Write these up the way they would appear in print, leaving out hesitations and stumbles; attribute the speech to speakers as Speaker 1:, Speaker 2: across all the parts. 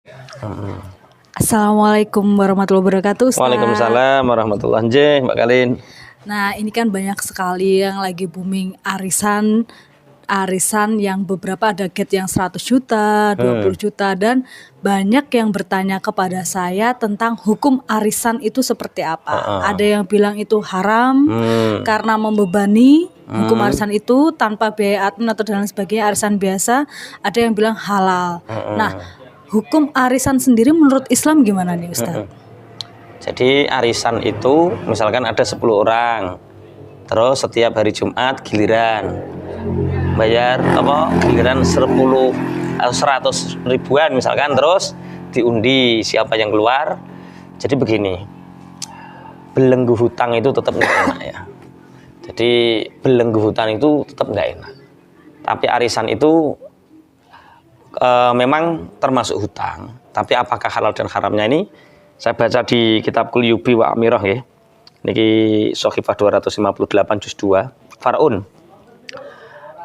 Speaker 1: Hmm.
Speaker 2: Assalamualaikum warahmatullahi wabarakatuh, Ustaz.
Speaker 1: Waalaikumsalam warahmatullahi wabarakatuh, Mbak Kalin.
Speaker 2: Nah, ini kan banyak sekali yang lagi booming arisan yang beberapa ada get yang 100 juta, 20 juta, dan banyak yang bertanya kepada saya tentang hukum arisan itu seperti apa. Ada yang bilang itu haram karena membebani hukum arisan itu tanpa biaya admin atau dan lain sebagainya, arisan biasa. Ada yang bilang halal. Nah, hukum arisan sendiri menurut Islam gimana nih, Ustaz?
Speaker 1: Jadi arisan itu misalkan ada 10 orang, terus setiap hari Jumat giliran bayar giliran 100 ribuan misalkan, terus diundi siapa yang keluar. Jadi begini, belenggu hutang itu tetap nggak enak ya. Jadi belenggu hutang itu tetap nggak enak. Tapi arisan itu memang termasuk hutang. Tapi apakah halal dan haramnya ini saya baca di kitab Kulyubi wa Amirah ya. Niki Sohifah 258 juz 2. Far'un.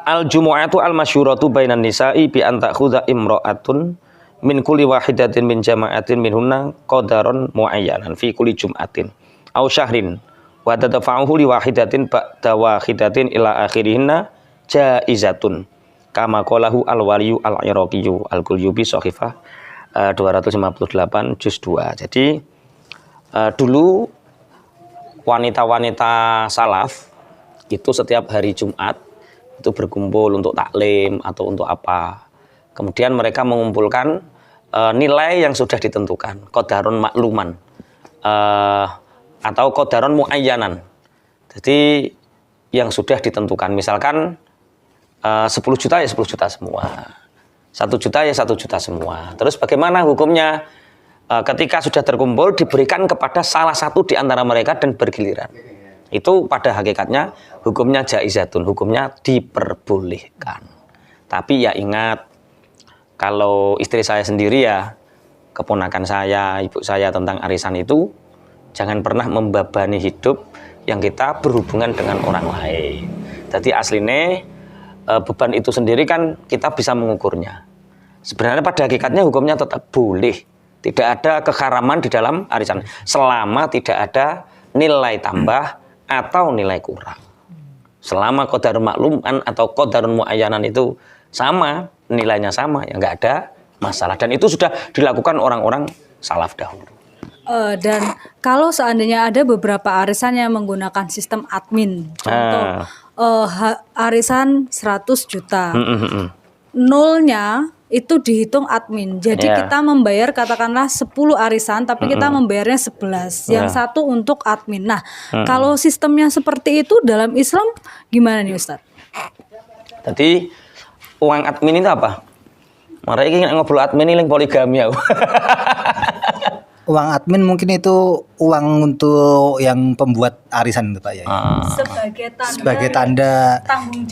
Speaker 1: Al-jumu'atu al-masyuratu bainan nisa'i bi an ta'khudha imra'atun min kulli wahidatin min jama'atin minhunna qadaron muayyanan fi kulli jum'atin aw syahrin wa tadfa'uhu li wahidatin ba'da wahidatin ila akhirihinna jaizatun kama qalahu al-waliyu al-iraqiyyu al-Kulyubi Sohifah 258 juz 2. Jadi dulu wanita-wanita salaf itu setiap hari Jumat itu berkumpul untuk taklim atau untuk apa. Kemudian mereka mengumpulkan nilai yang sudah ditentukan, qadarun makluman atau qadarun muayyanan. Jadi yang sudah ditentukan, misalkan 10 juta ya 10 juta semua, 1 juta ya 1 juta semua. Terus bagaimana hukumnya? Ketika sudah terkumpul diberikan kepada salah satu di antara mereka dan bergiliran. Itu pada hakikatnya hukumnya jaizatun, hukumnya diperbolehkan. Tapi ya ingat, kalau istri saya sendiri ya, keponakan saya, ibu saya tentang arisan itu, jangan pernah membebani hidup yang kita berhubungan dengan orang lain. Jadi aslinya beban itu sendiri kan kita bisa mengukurnya. Sebenarnya pada hakikatnya hukumnya tetap boleh. Tidak ada keharaman di dalam arisan selama tidak ada nilai tambah atau nilai kurang. Selama qadarun makluman atau qadarun muayyanan itu sama, nilainya sama, ya nggak ada masalah. Dan itu sudah dilakukan orang-orang salaf dahulu.
Speaker 2: Dan kalau seandainya ada beberapa arisan yang menggunakan sistem admin, contoh arisan 100 juta, nolnya itu dihitung admin. Jadi kita membayar katakanlah 10 arisan tapi kita membayarnya 11. Yang satu untuk admin. Nah, kalau sistemnya seperti itu dalam Islam gimana nih, Ustaz?
Speaker 1: Jadi uang admin itu apa? Mereka ingin ngobrol admin ini poligami ya.
Speaker 3: Uang admin mungkin itu uang untuk yang pembuat arisan itu Pak ya. Sebagai tanda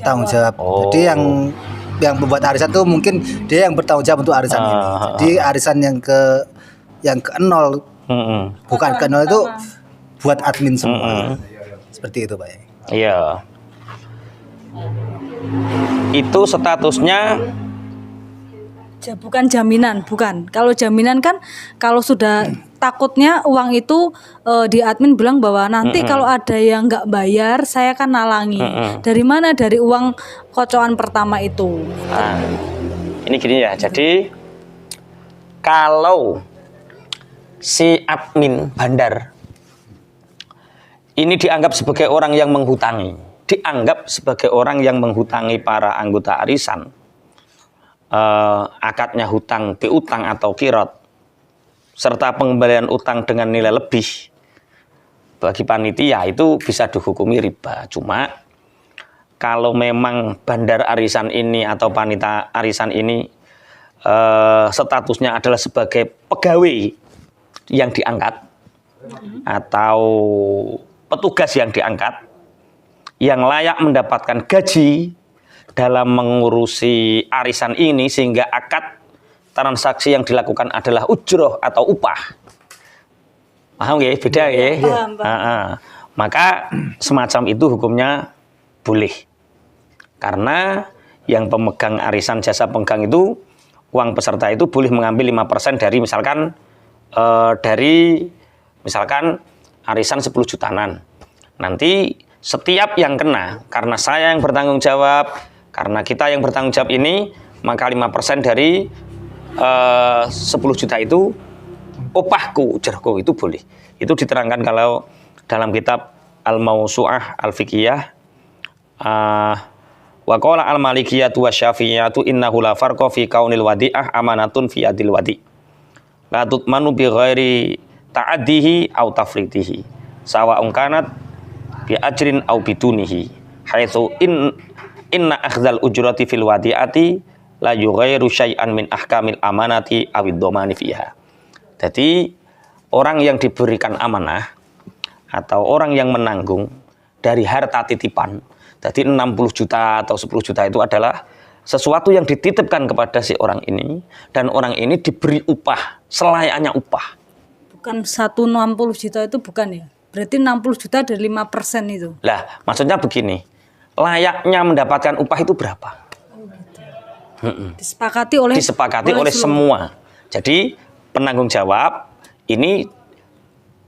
Speaker 3: tanggung jawab. Jadi yang membuat arisan tuh mungkin dia yang bertanggung jawab untuk arisan ini. Jadi arisan yang ke 0 bukan ke 0 itu buat admin semua. Seperti itu Pak ya.
Speaker 1: Iya. Itu statusnya
Speaker 2: bukan jaminan, bukan. Kalau jaminan kan kalau sudah takutnya uang itu di admin bilang bahwa nanti kalau ada yang nggak bayar saya kan nalangi. Dari mana? Dari uang kocokan pertama itu.
Speaker 1: Nah, ini gini ya. Jadi kalau si admin bandar ini dianggap sebagai orang yang menghutangi, para anggota arisan, akadnya hutang piutang atau kirot serta pengembalian utang dengan nilai lebih, bagi panitia itu bisa dihukumi riba. Cuma kalau memang bandar arisan ini atau panitia arisan ini statusnya adalah sebagai pegawai yang diangkat atau petugas yang diangkat yang layak mendapatkan gaji dalam mengurusi arisan ini, sehingga akad transaksi yang dilakukan adalah ujroh atau upah. Paham ya? Beda ya? Maka semacam itu hukumnya boleh. Karena yang pemegang arisan, jasa pemegang itu uang peserta itu boleh mengambil 5% dari misalkan arisan 10 jutaan. Nanti setiap yang kena, karena saya yang bertanggung jawab, karena kita yang bertanggung jawab ini, maka 5% dari 10 juta itu upahku, ujarku, itu boleh. Itu diterangkan kalau dalam kitab Al-Mawsu'ah Al-Fiqhiyah, wa qala al-malikiyatu wa syafi'iyatu innahu la farqa fi kaunil wadi'ah amanatun fi adil wadi'. La tutmanu bi ghairi ta'addihi au tafridihi. Sawa'un kanat bi ajrin au bidunihi. Haitsu inna akhdhal ujrati fil wadi'ati la yughairu syai'an min ahkamil amanati awid dhamani fiha. Jadi orang yang diberikan amanah atau orang yang menanggung dari harta titipan, jadi 60 juta atau 10 juta itu adalah sesuatu yang dititipkan kepada si orang ini, dan orang ini diberi upah, selayaknya upah.
Speaker 2: Bukan 160 juta itu bukan ya? Berarti 60 juta dari 5% itu?
Speaker 1: Lah, maksudnya begini, layaknya mendapatkan upah itu berapa?
Speaker 2: Disepakati oleh
Speaker 1: semua. Jadi penanggung jawab ini,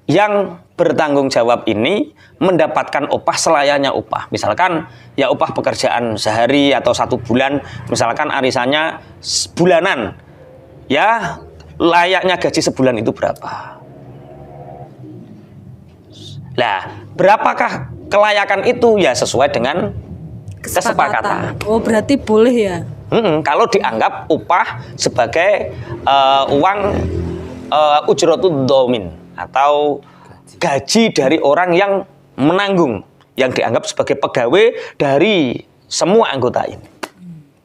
Speaker 1: yang bertanggung jawab ini mendapatkan upah selayaknya upah. Misalkan ya upah pekerjaan sehari atau 1 bulan, misalkan arisannya bulanan, ya layaknya gaji sebulan itu berapa. Lah, berapakah kelayakan itu? Ya sesuai dengan kesepakatan.
Speaker 2: Oh, berarti boleh ya?
Speaker 1: Kalau dianggap upah sebagai uang ujratud dhamin atau gaji dari orang yang menanggung, yang dianggap sebagai pegawai dari semua anggota ini.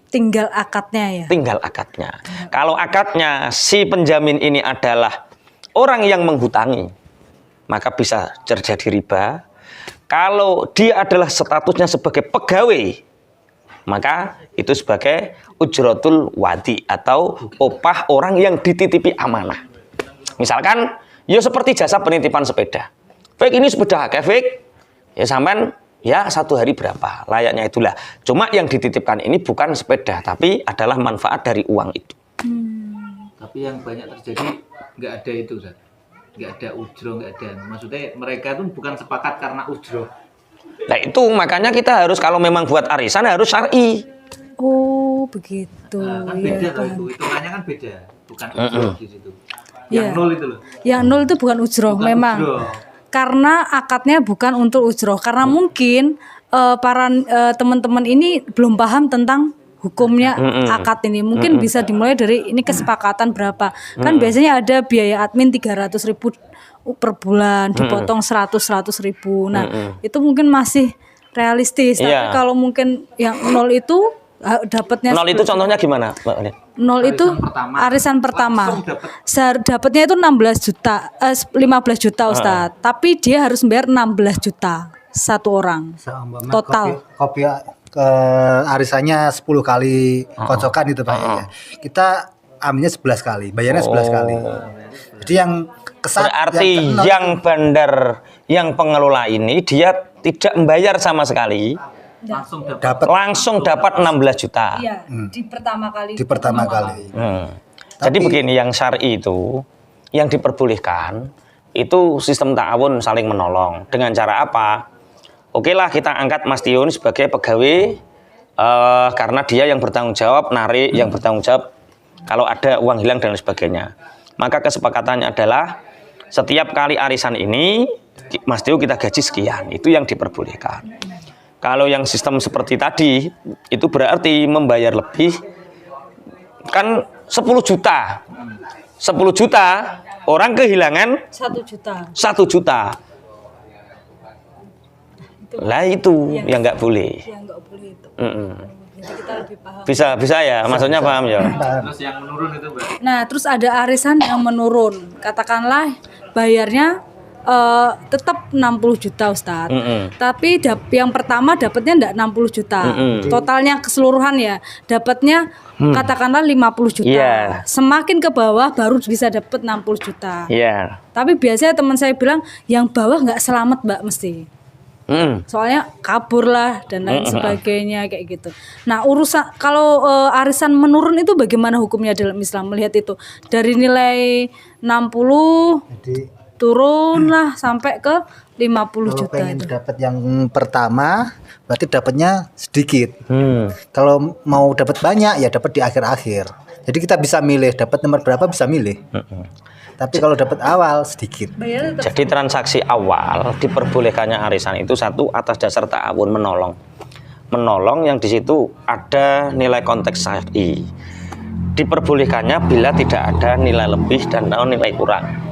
Speaker 2: Tinggal akadnya ya?
Speaker 1: Tinggal akadnya. Kalau akadnya si penjamin ini adalah orang yang menghutangi, maka bisa terjadi riba. Kalau dia adalah statusnya sebagai pegawai, maka itu sebagai ujratul wadi atau upah orang yang dititipi amanah. Misalkan, ya seperti jasa penitipan sepeda. Fik, ini sepeda Fik, ya sampean ya 1 hari berapa, layaknya itulah. Cuma yang dititipkan ini bukan sepeda, tapi adalah manfaat dari uang itu.
Speaker 4: Tapi yang banyak terjadi nggak ada itu, Ustaz. Nggak ada ujro, nggak ada. Maksudnya mereka itu bukan sepakat karena ujro.
Speaker 1: Nah itu makanya kita harus, kalau memang buat arisan harus syar'i.
Speaker 2: Oh begitu.
Speaker 4: Nah, kan beda loh itu, hitungannya kan beda, bukan ujro di situ. Yang 0 itu loh.
Speaker 2: Yang 0 itu bukan ujro, memang.
Speaker 4: Ujro.
Speaker 2: Karena akadnya bukan untuk ujro. Karena mungkin para teman-teman ini belum paham tentang hukumnya akad ini. Mungkin bisa dimulai dari ini kesepakatan berapa. Kan biasanya ada biaya admin 300.000 per bulan, dipotong 100.000. Nah, itu mungkin masih realistis. Tapi kalau mungkin yang 0 itu dapatnya
Speaker 1: 0 itu contohnya gimana, Mbak Uli?
Speaker 2: 0 itu arisan pertama. Dapatnya itu 16 juta, 15 juta Ustadz. Tapi dia harus membayar 16 juta satu orang. Total.
Speaker 3: Kopi arisannya 10 kali kocokan itu Pak ya. Kita ambilnya 11 kali, bayarnya 11 kali. Jadi yang
Speaker 1: berarti yang bandar, yang pengelola ini dia tidak membayar sama sekali. Langsung dapat 16 juta.
Speaker 2: Iya, di pertama kali.
Speaker 3: Di pertama kali.
Speaker 1: Jadi begini, yang syar'i itu yang diperbolehkan itu sistem ta'awun, saling menolong. Dengan cara apa? Oke lah, kita angkat Mas Tion sebagai pegawai karena dia yang bertanggung jawab narik, yang bertanggung jawab kalau ada uang hilang dan lain sebagainya. Maka kesepakatannya adalah setiap kali arisan ini Mas Tio kita gaji sekian. Itu yang diperbolehkan. Kalau yang sistem seperti tadi, itu berarti membayar lebih, kan 10 juta. 10 juta, orang kehilangan
Speaker 2: 1 juta.
Speaker 1: 1 juta. Lah itu yang nggak boleh.
Speaker 2: Yang nggak boleh itu. Jadi kita lebih paham.
Speaker 1: Bisa ya, maksudnya paham ya.
Speaker 4: Terus yang menurun itu, Mbak.
Speaker 2: Nah, terus ada arisan yang menurun. Katakanlah bayarnya tetap 60 juta Ustadz. Tapi yang pertama dapatnya enggak 60 juta. Totalnya keseluruhan ya, dapatnya katakanlah 50 juta.
Speaker 1: Yeah.
Speaker 2: Semakin ke bawah baru bisa dapat 60 juta.
Speaker 1: Iya.
Speaker 2: Tapi biasanya teman saya bilang yang bawah nggak selamat Mbak mesti. Soalnya kabur lah dan lain sebagainya kayak gitu. Nah, urusan kalau arisan menurun itu bagaimana hukumnya dalam Islam melihat itu? Dari nilai 60
Speaker 3: Jadi
Speaker 2: turun lah sampai ke 50
Speaker 3: kalau
Speaker 2: juta
Speaker 3: pengen
Speaker 2: itu.
Speaker 3: dapat yang pertama berarti dapatnya sedikit. Kalau mau dapat banyak ya dapat di akhir-akhir. Jadi kita bisa milih dapat nomor berapa bisa milih. Tapi kalau dapat awal sedikit.
Speaker 2: Bayarnya tetap
Speaker 1: Jadi transaksi awal diperbolehkannya arisan itu satu atas dasar ta'awun, menolong. Menolong yang di situ ada nilai konteks syar'i. Diperbolehkannya bila tidak ada nilai lebih dan nilai kurang.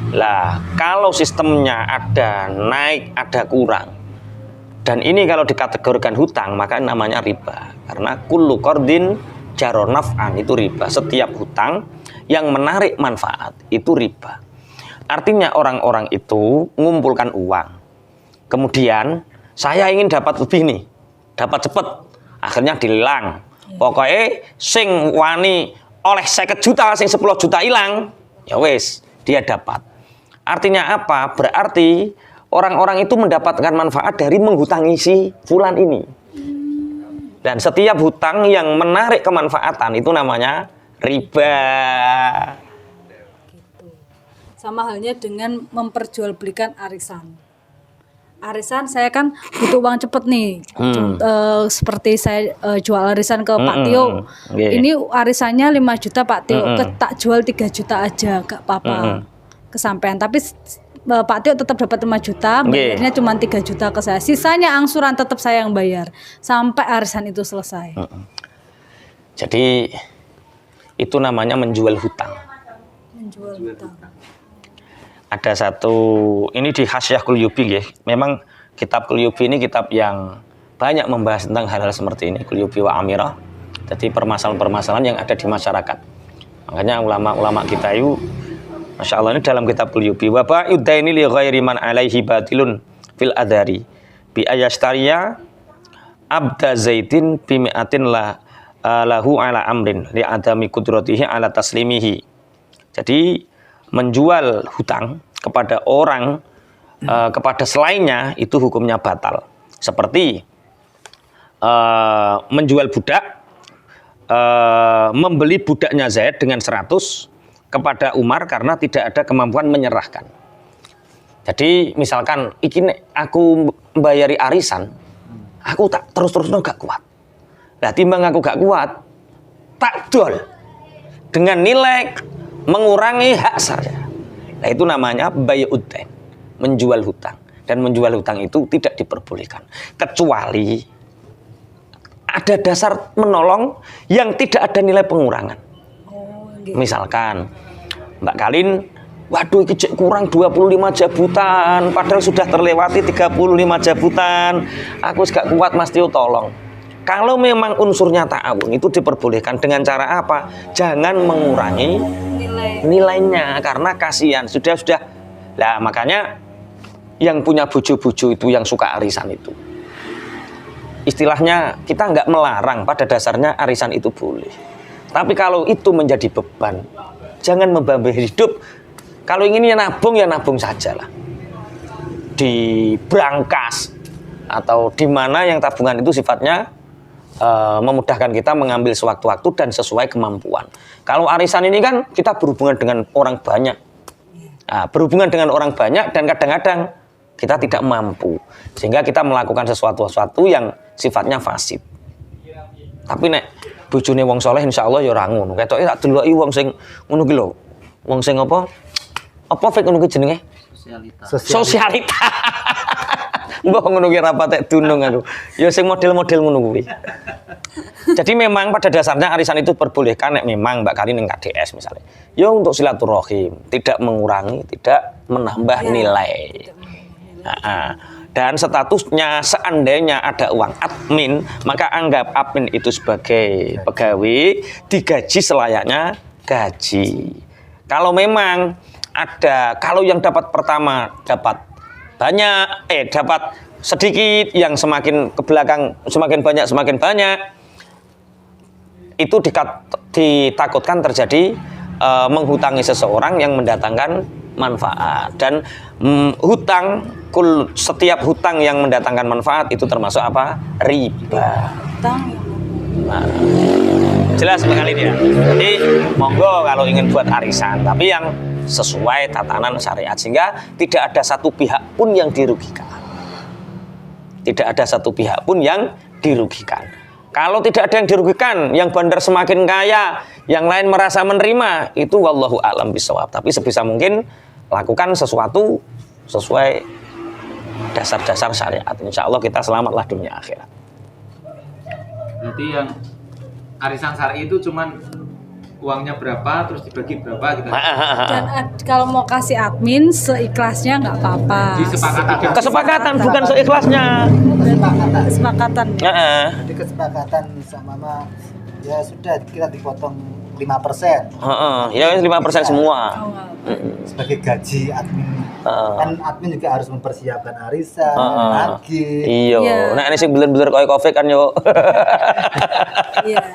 Speaker 1: Lah, kalau sistemnya ada naik, ada kurang. Dan ini kalau dikategorikan hutang, maka namanya riba. Karena kullu qardin jaro naf'an itu riba. Setiap hutang yang menarik manfaat itu riba. Artinya orang-orang itu mengumpulkan uang. Kemudian saya ingin dapat lebih nih, dapat cepet. Akhirnya dilelang. Pokoknya sing wani oleh 50 juta, sing 10 juta hilang, ya wes dia dapat. Artinya apa? Berarti orang-orang itu mendapatkan manfaat dari menghutangi si fulan ini. Dan setiap hutang yang menarik kemanfaatan itu namanya riba.
Speaker 2: sama halnya dengan memperjualbelikan arisan. Arisan saya kan butuh uang cepet nih, seperti saya jual arisan ke Pak Tio. Ini arisannya 5 juta Pak Tio, tak jual 3 juta aja, gak apa-apa kesampean. Tapi Pak Tio tetap dapat 5 juta, bayarnya cuma 3 juta ke saya. Sisanya angsuran tetap saya yang bayar sampai arisan itu selesai.
Speaker 1: Jadi itu namanya menjual hutang.
Speaker 2: Menjual hutang.
Speaker 1: Ada satu, ini di Hasyiah Qulyubi ya. Memang kitab Qulyubi ini kitab yang banyak membahas tentang hal-hal seperti ini, Qulyubi wa Amirah. Jadi permasalahan-permasalahan yang ada di masyarakat. Makanya ulama-ulama kita itu Masya Allah ini dalam kitab Qulyubi, wa ba'udaini li ghairi man alaihi batilun fil adari bi ayastariya abda zaidin bi mi'atin lahu ala amrin li adami qudratihi ala taslimihi. Jadi menjual hutang kepada orang kepada selainnya itu hukumnya batal. Seperti menjual budak, membeli budaknya Zaid dengan 100 kepada Umar karena tidak ada kemampuan menyerahkan. Jadi misalkan iki aku membayari arisan, aku tak terus-terus gak kuat. Nah timbang aku gak kuat, tak dol dengan nilai mengurangi hak saya. Nah itu namanya bay'udain, menjual hutang. Dan menjual hutang itu tidak diperbolehkan kecuali ada dasar menolong yang tidak ada nilai pengurangan. Misalkan Mbak Kalin, waduh ini kurang 25 jabutan, padahal sudah terlewati 35 jabutan, aku gak kuat Mas Tio tolong. Kalau memang unsurnya ta'awun itu diperbolehkan dengan cara apa? Jangan mengurangi nilainya karena kasihan sudah. Lah makanya yang punya bojo-bojo itu yang suka arisan itu. Istilahnya kita nggak melarang, pada dasarnya arisan itu boleh. Tapi kalau itu menjadi beban, jangan membebani hidup. Kalau ingin ya nabung sajalah. Di brankas atau di mana yang tabungan itu sifatnya memudahkan kita mengambil sewaktu-waktu dan sesuai kemampuan. Kalau arisan ini kan kita berhubungan dengan orang banyak. Nah, berhubungan dengan orang banyak dan kadang-kadang kita tidak mampu. Sehingga kita melakukan sesuatu yang sifatnya fasid. Tapi nek bojone wong soleh insyaallah ya ora ngono. Ketoke tak deloki wong sing ngono ki lho. Wong sing apa? Apa fik ngono ki jenenge? Sosialita. Mbah ngono ki ra patek dunung aku. Ya sing model-model ngono kuwi. Jadi memang pada dasarnya arisan itu perbolehkan nek memang Mbak Kalin ning KDS misalnya. Ya untuk silaturahim, tidak mengurangi, tidak menambah nilai. Dan statusnya seandainya ada uang admin, maka anggap admin itu sebagai pegawai, digaji selayaknya gaji. Kalau memang ada, kalau yang dapat pertama dapat banyak, dapat sedikit, yang semakin ke belakang semakin banyak, itu ditakutkan terjadi menghutangi seseorang yang mendatangkan manfaat. Dan hutang setiap hutang yang mendatangkan manfaat itu termasuk apa? Riba.
Speaker 2: Hutang
Speaker 1: Nah, jelas sekali dia. Jadi monggo kalau ingin buat arisan, tapi yang sesuai tatanan syariat sehingga tidak ada satu pihak pun yang dirugikan. Tidak ada satu pihak pun yang dirugikan. Kalau tidak ada yang dirugikan, yang bandar semakin kaya, yang lain merasa menerima, itu wallahu a'lam bishawab. Tapi sebisa mungkin lakukan sesuatu sesuai dasar-dasar syariat. Insya Allah kita selamatlah dunia akhirat.
Speaker 4: Berarti yang arisan syar'i itu cuman uangnya berapa terus dibagi berapa gitu.
Speaker 2: Dan kalau mau kasih admin seikhlasnya nggak apa-apa.
Speaker 1: Kesepakatan bukan seikhlasnya.
Speaker 2: Kesepakatan.
Speaker 3: Jadi kesepakatan sama ya sudah kita dipotong 5%.
Speaker 1: Ya 5% semua.
Speaker 3: Sebagai gaji admin. Kan admin juga harus mempersiapkan arisan, lagi.
Speaker 1: Iya. Nah ini sih bener-bener koyo covid kan yo.
Speaker 2: Iya.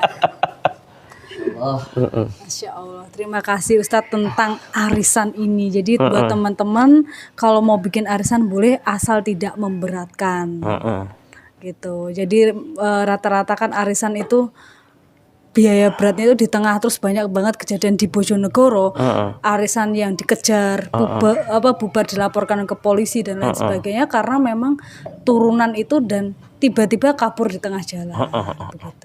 Speaker 2: Masya Allah, terima kasih Ustadz tentang arisan ini. Jadi buat teman-teman kalau mau bikin arisan boleh asal tidak memberatkan, gitu. Jadi rata-rata kan arisan itu biaya beratnya itu di tengah, terus banyak banget kejadian di Bojonegoro, arisan yang dikejar, bubar dilaporkan ke polisi dan lain sebagainya karena memang turunan itu dan tiba-tiba kabur di tengah jalan. Begitu.